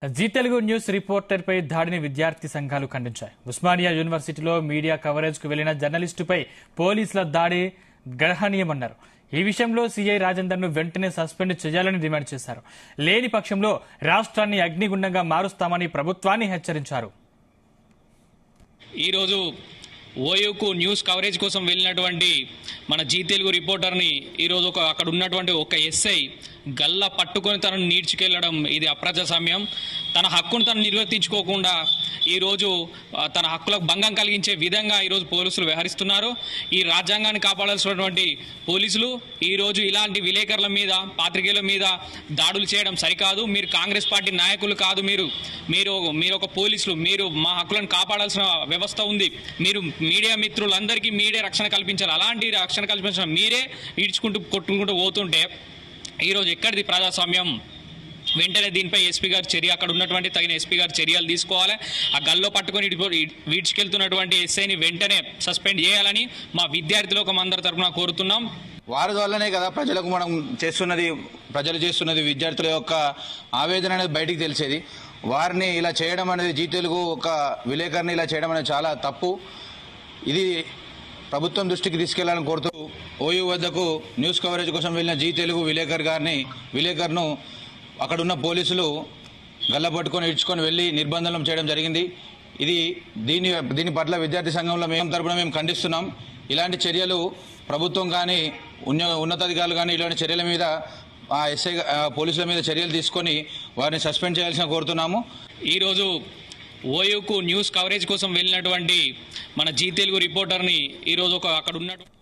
G Telugu news రిపోర్టర్పై దాడిని విద్యార్థి సంఘాలు ఖండించాయి. ఉస్మానియా యూనివర్సిటీలో మీడియా కవరేజ్కు వెళ్లిన జర్నలిస్టుపై పోలీసుల దాడి గర్హనీయమన్నారు. ఈ విషయంలో సీఐ రాజేందర్ను వెంటనే సస్పెండ్ చేయాలని డిమాండ్ చేశారు. లేని పక్షంలో రాష్ట్రాన్ని అగ్నిగుండంగా మారుస్తామని ప్రభుత్వాన్ని హెచ్చరించారు. ఈరోజు ఓయూకు న్యూస్ కవరేజ్ కోసం వెళ్ళినటువంటి మన జీ తెలుగు రిపోర్టర్ని ఈరోజు అక్కడ ఉన్నటువంటి ఒక ఎస్ఐ గల్ల పట్టుకొని తనను నీడ్చుకెళ్లడం ఇది అప్రజాస్వామ్యం. తన హక్కును తను నిర్వర్తించుకోకుండా ఈరోజు తన హక్కులకు భంగం కలిగించే విధంగా ఈరోజు పోలీసులు వ్యవహరిస్తున్నారు. ఈ రాజ్యాంగాన్ని కాపాడాల్సినటువంటి పోలీసులు ఈరోజు ఇలాంటి విలేకరుల మీద, పాత్రికేయుల మీద దాడులు చేయడం సరికాదు. మీరు కాంగ్రెస్ పార్టీ నాయకులు కాదు. మీరు ఒక పోలీసులు. మీరు మా హక్కులను కాపాడాల్సిన వ్యవస్థ ఉంది. మీరు మీడియా మిత్రులందరికీ మీడియా రక్షణ కల్పించాలి. అలాంటి రక్షణ కల్పించిన మీరే ఈడ్చుకుంటూ కొట్టుకుంటూ పోతుంటే ఈరోజు ఎక్కడిది ప్రజాస్వామ్యం? వెంటనే దీనిపై ఎస్పీ గారు అక్కడ ఉన్నటువంటి తగిన ఎస్పీ గారు చర్యలు తీసుకోవాలి. ఆ గల్లో పట్టుకొని వీడ్చుకెళ్తున్నటువంటి ఎస్ఐని వెంటనే సస్పెండ్ చేయాలని మా విద్యార్థి లోకం అందరి తరఫున కోరుతున్నాం. వారి వల్లనే కదా ప్రజలకు మనం ప్రజలు చేస్తున్నది విద్యార్థుల యొక్క ఆవేదన అనేది బయటికి తెలిసేది. వారిని ఇలా చేయడం అనేది, జీ తెలుగు ఒక విలేకరిని ఇలా చేయడం అనేది చాలా తప్పు. ఇది ప్రభుత్వం దృష్టికి తీసుకెళ్లాలని కోరుతూ ఓయూ వద్దకు న్యూస్ కవరేజ్ కోసం వెళ్ళిన జీ తెలుగు విలేకరును అక్కడున్న పోలీసులు గల్లపట్టుకొని ఇడ్చుకొని వెళ్లి నిర్బంధనం చేయడం జరిగింది. దీని పట్ల విద్యార్థి సంఘంలో తరపున మేము ఖండిస్తున్నాం. ఇలాంటి చర్యలు ప్రభుత్వం కానీ ఉన్నతాధికారులు కానీ ఇలాంటి చర్యల మీద పోలీసుల మీద చర్యలు తీసుకొని వారిని సస్పెండ్ చేయాల్సిన కోరుతున్నాము. ఈరోజు ఓయూకు న్యూస్ కవరేజ్ కోసం వెళ్ళినటువంటి మన జీ తెలుగు రిపోర్టర్ని ఈరోజు అక్కడ ఉన్నటువంటి